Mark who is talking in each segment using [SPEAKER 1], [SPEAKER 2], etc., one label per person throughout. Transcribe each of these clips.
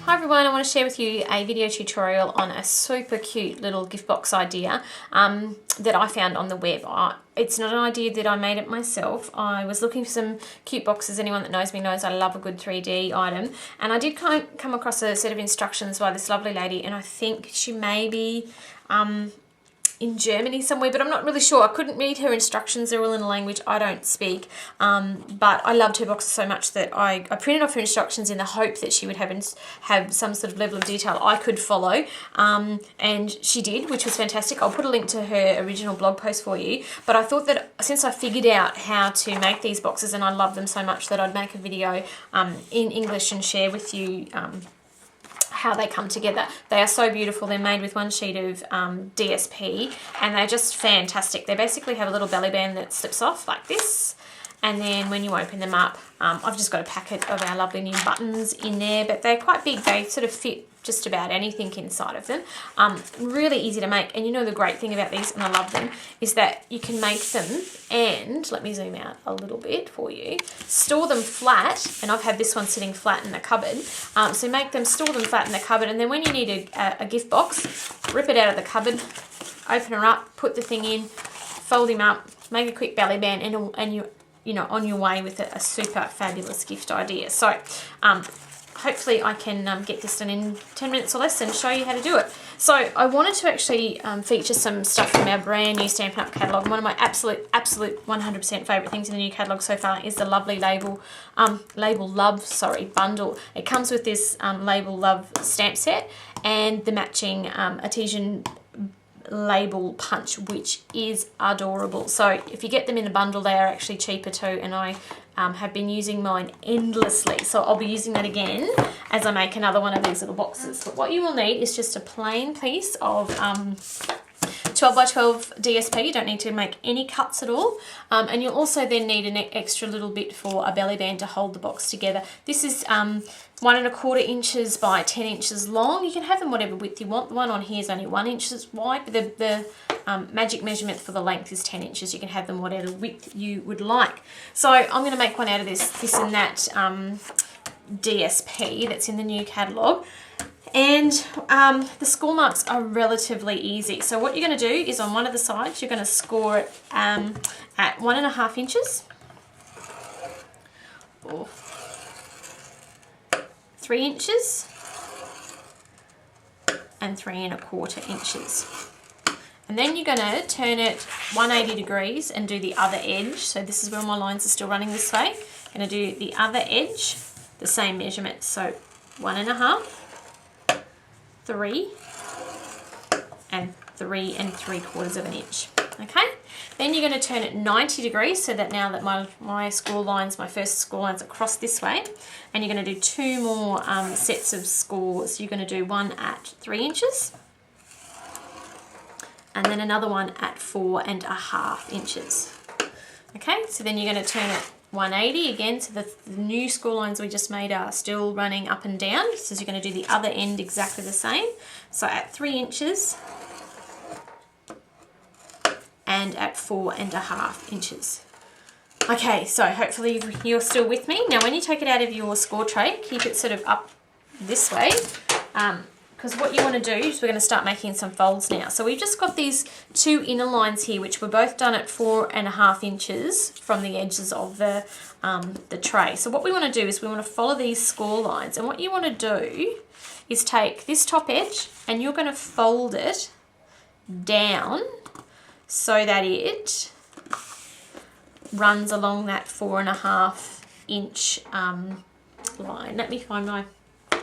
[SPEAKER 1] Hi everyone, I want to share with you a video tutorial on a super cute little gift box idea that I found on the web. It's not an idea that I made it myself. I was looking for some cute boxes. Anyone that knows me knows I love a good 3D item. And I did come across a set of instructions by this lovely lady, and I think she may be in Germany somewhere, but I'm not really sure. I couldn't read her instructions. They're all in a language I don't speak. But I loved her boxes so much that I printed off her instructions in the hope that she would have some sort of level of detail I could follow. And she did, which was fantastic. I'll put a link to her original blog post for you. But I thought that since I figured out how to make these boxes and I love them so much, that I'd make a video in English and share with you how they come together. They are so beautiful. They're made with one sheet of DSP and they're just fantastic. They basically have a little belly band that slips off like this, and then when you open them up, I've just got a packet of our lovely new buttons in there, but they're quite big. They sort of fit just about anything inside of them. Really easy to make, and you know the great thing about these, and I love them, is that you can make them and, let me zoom out a little bit for you, store them flat, and I've had this one sitting flat in the cupboard, so make them, store them flat in the cupboard, and then when you need a gift box, rip it out of the cupboard, open her up, put the thing in, fold him up, make a quick belly band, and you know, on your way with a super fabulous gift idea. So hopefully I can get this done in 10 minutes or less and show you how to do it. So I wanted to actually feature some stuff from our brand new Stampin' Up! Catalogue. One of my absolute 100% favourite things in the new catalogue so far is the lovely Label Love bundle. It comes with this Label Love stamp set and the matching Artesian label punch, which is adorable. So if you get them in a bundle, they are actually cheaper too, and I have been using mine endlessly, so I'll be using that again as I make another one of these little boxes. But what you will need is just a plain piece of 12 by 12 DSP. You don't need to make any cuts at all, and you'll also then need an extra little bit for a belly band to hold the box together. This is 1¼ inches by 10 inches long. You can have them whatever width you want. The one on here is only 1 inch wide, but the magic measurement for the length is 10 inches. You can have them whatever width you would like. So I'm going to make one out of this and that DSP that's in the new catalogue. And the score marks are relatively easy. So what you're going to do is on one of the sides, you're going to score it at 1½ inches. Or 3 inches and 3¼ inches. And then you're going to turn it 180 degrees and do the other edge. So this is where my lines are still running this way. I'm going to do the other edge, the same measurement. So 1½, 3, and 3¾ inch. Okay, then you're going to turn it 90 degrees so that now that my score lines, my first score lines are crossed this way, and you're going to do 2 more sets of scores. You're going to do one at 3 inches and then another one at 4½ inches. Okay, so then you're going to turn it 180 again, so the new score lines we just made are still running up and down, so you're going to do the other end exactly the same. So at 3 inches and at 4½ inches. Okay, so hopefully you're still with me. Now when you take it out of your score tray, keep it sort of up this way, because what you want to do is we're going to start making some folds now. So we've just got these 2 inner lines here, which were both done at 4½ inches from the edges of the tray. So what we want to do is we want to follow these score lines, and what you want to do is take this top edge and you're going to fold it down so that it runs along that 4½ inch line. Let me find my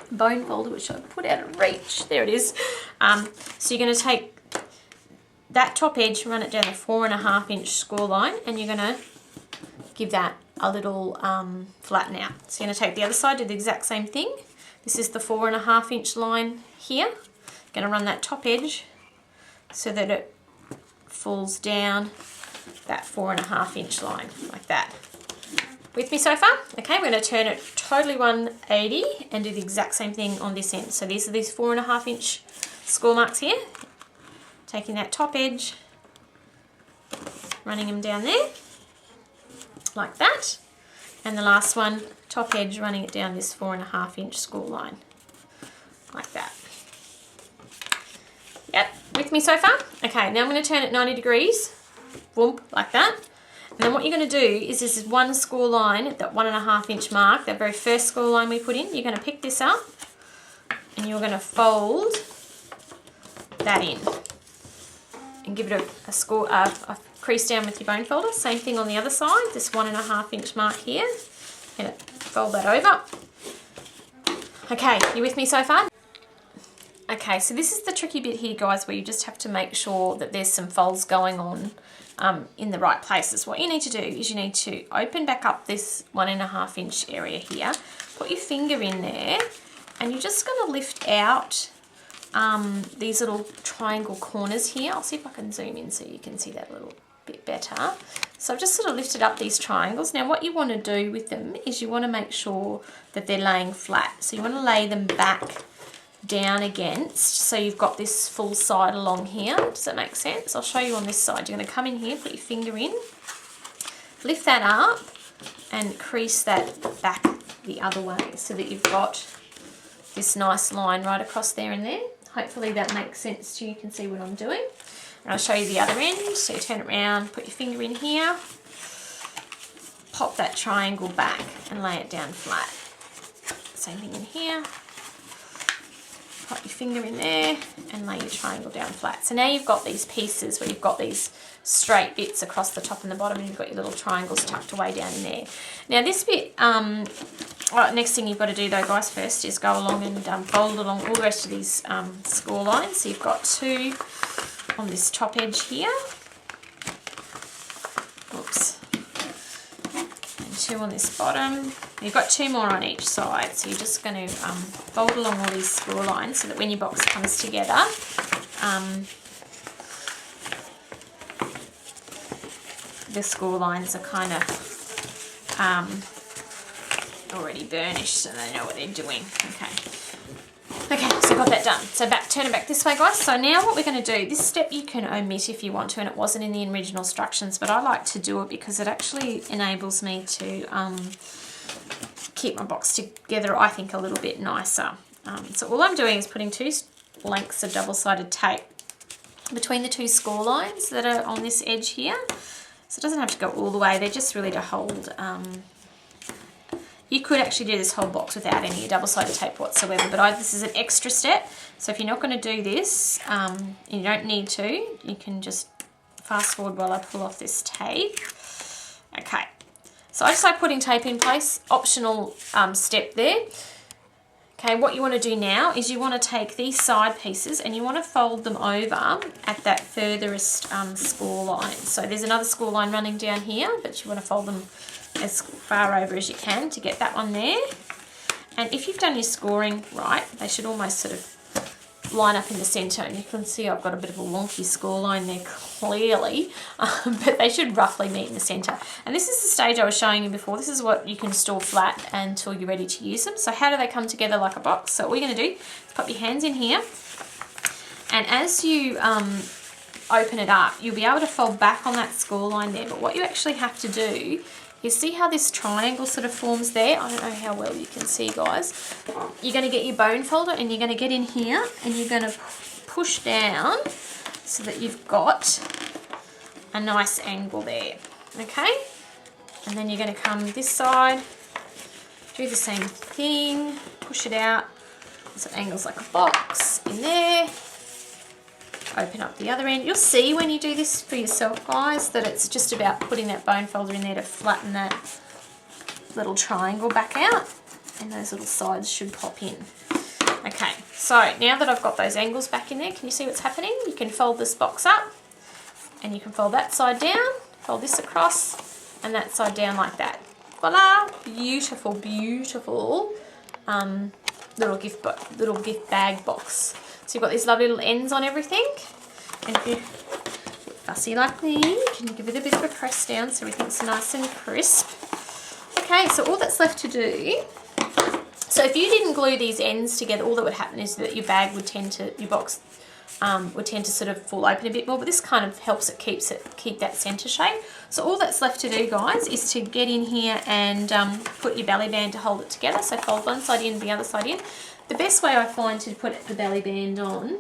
[SPEAKER 1] bone folder, which I put out of reach. There it is. So you're going to take that top edge, run it down the 4½ inch score line, and you're going to give that a little flatten out. So you're going to take the other side, do the exact same thing. This is the 4½ inch line here. You're going to run that top edge so that it falls down that 4½ inch line like that. With me so far? Okay, we're going to turn it totally 180 and do the exact same thing on this end. So these are these 4½ inch score marks here. Taking that top edge, running them down there like that, and the last one, top edge, running it down this 4½ inch score line like that. Yep, with me so far? Okay, now I'm going to turn it 90 degrees, whoop, like that. And then what you're going to do is this is one score line at that 1.5 inch mark, that very first score line we put in. You're going to pick this up and you're going to fold that in and give it a crease down with your bone folder. Same thing on the other side, this 1.5 inch mark here. And fold that over. Okay, you with me so far? Okay, so this is the tricky bit here, guys, where you just have to make sure that there's some folds going on in the right places. What you need to do is you need to open back up this 1.5 inch area here, put your finger in there, and you're just going to lift out these little triangle corners here. I'll see if I can zoom in so you can see that a little bit better. So I've just sort of lifted up these triangles. Now what you want to do with them is you want to make sure that they're laying flat. So you want to lay them back down against, so you've got this full side along here. Does that make sense? I'll show you on this side. You're going to come in here, put your finger in, lift that up and crease that back the other way so that you've got this nice line right across there and there. Hopefully that makes sense to you. You can see what I'm doing. And I'll show you the other end. So you turn it around, put your finger in here, pop that triangle back and lay it down flat. Same thing in here. Put your finger in there and lay your triangle down flat. So now you've got these pieces where you've got these straight bits across the top and the bottom, and you've got your little triangles tucked away down in there. Now this bit, next thing you've got to do though, guys, first is go along and fold along all the rest of these score lines. So you've got 2 on this top edge here. Oops. And 2 on this bottom. You've got 2 more on each side, so you're just going to fold along all these score lines so that when your box comes together, the score lines are kind of already burnished, so they know what they're doing. Okay, so got that done. So turn it back this way, guys. So now what we're going to do, this step you can omit if you want to, and it wasn't in the original instructions, but I like to do it because it actually enables me to keep my box together, I think, a little bit nicer. So all I'm doing is putting 2 lengths of double-sided tape between the 2 score lines that are on this edge here. So it doesn't have to go all the way, they're just really to hold. You could actually do this whole box without any double-sided tape whatsoever, but this is an extra step. So if you're not going to do this, and you don't need to, you can just fast forward while I pull off this tape. Okay, so I just like putting tape in place, optional step there. Okay, what you want to do now is you want to take these side pieces and you want to fold them over at that furthest score line. So there's another score line running down here, but you want to fold them as far over as you can to get that one there. And if you've done your scoring right, they should almost sort of line up in the centre, and you can see I've got a bit of a wonky score line there clearly, but they should roughly meet in the centre. And this is the stage I was showing you before. This is what you can store flat until you're ready to use them. So how do they come together like a box? So all you're going to do is pop your hands in here, and as you open it up, you'll be able to fold back on that score line there. But what you actually have to do is see how this triangle sort of forms there. I don't know how well you can see, guys. You're going to get your bone folder and you're going to get in here and you're going to push down so that you've got a nice angle there, okay? And then you're going to come this side, do the same thing, push it out so it angles like a box in there. Open up the other end. You'll see when you do this for yourself, guys, that it's just about putting that bone folder in there to flatten that little triangle back out, and those little sides should pop in. Okay, so now that I've got those angles back in there, can you see what's happening? You can fold this box up and you can fold that side down, fold this across, and that side down like that. Voila! Beautiful, beautiful little gift bag box. So you've got these lovely little ends on everything, and if you're fussy like me, you can give it a bit of a press down so everything's nice and crisp. Okay, so all that's left to do, so if you didn't glue these ends together, all that would happen is that your bag would tend to, your box would tend to sort of fall open a bit more, but this kind of helps it keep that centre shape. So all that's left to do, guys, is to get in here and put your belly band to hold it together. So fold one side in, the other side in. The best way I find to put the belly band on,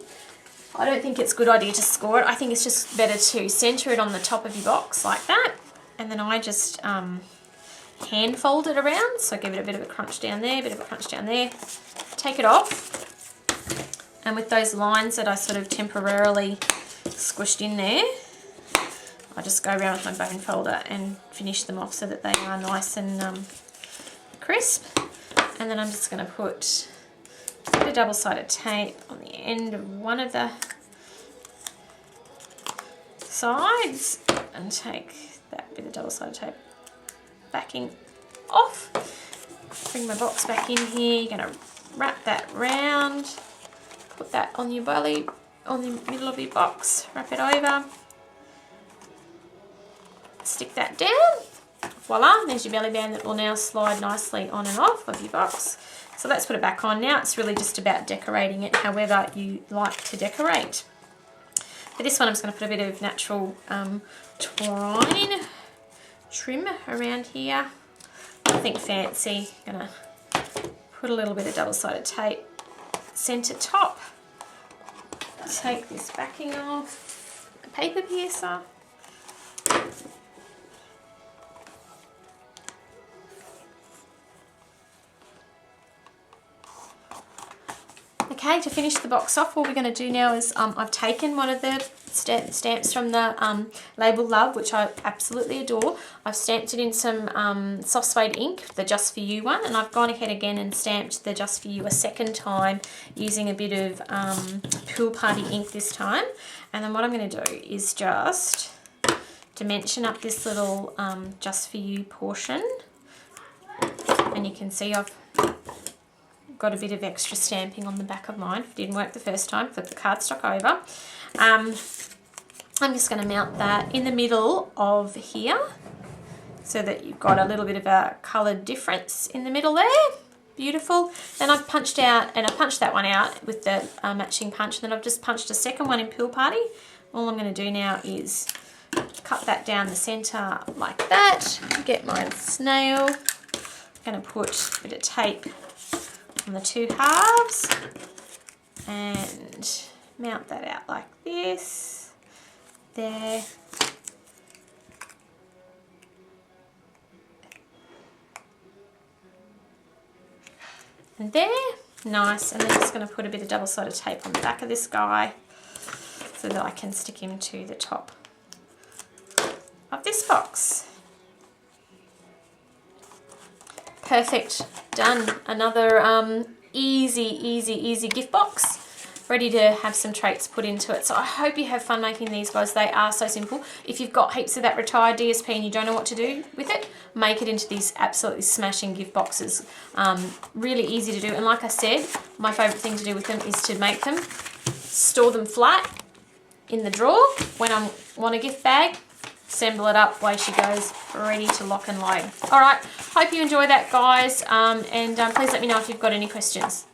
[SPEAKER 1] I don't think it's a good idea to score it. I think it's just better to centre it on the top of your box like that. And then I just hand fold it around. So give it a bit of a crunch down there, a bit of a crunch down there. Take it off. And with those lines that I sort of temporarily squished in there, I just go around with my bone folder and finish them off so that they are nice and crisp. And then I'm just going to put a bit of double-sided tape on the end of one of the sides and take that bit of double-sided tape backing off. Bring my box back in here. You're going to wrap that round, put that on your belly, on the middle of your box, wrap it over, stick that down. Voila, there's your belly band that will now slide nicely on and off of your box. So let's put it back on now. It's really just about decorating it however you like to decorate. For this one, I'm just going to put a bit of natural twine trim around here. Nothing fancy. Going to put a little bit of double-sided tape, centre top. Take this backing off, a paper piercer. Okay, to finish the box off, what we're going to do now is I've taken one of the stamps from the Label Love, which I absolutely adore. I've stamped it in some soft suede ink, the Just For You one, and I've gone ahead again and stamped the Just For You a second time using a bit of Pool Party ink this time. And then what I'm going to do is just dimension up this little Just For You portion. And you can see I've got a bit of extra stamping on the back of mine. If it didn't work the first time, flip the cardstock over. I'm just going to mount that in the middle of here so that you've got a little bit of a coloured difference in the middle there. Beautiful. Then I've punched out, and I punched that one out with the matching punch. Then I've just punched a second one in Pool Party. All I'm going to do now is cut that down the centre like that. Get my snail. I'm going to put a bit of tape on the two halves and mount that out like this, there, and there, nice. And then just going to put a bit of double-sided tape on the back of this guy so that I can stick him to the top of this box. Perfect, done. Another easy gift box, ready to have some traits put into it. So I hope you have fun making these, guys. They are so simple. If you've got heaps of that retired DSP and you don't know what to do with it, make it into these absolutely smashing gift boxes. Really easy to do, and like I said, my favourite thing to do with them is to make them, store them flat in the drawer. When I want a gift bag, assemble it up, away she goes, ready to lock and load. All right, hope you enjoy that, guys, and please let me know if you've got any questions.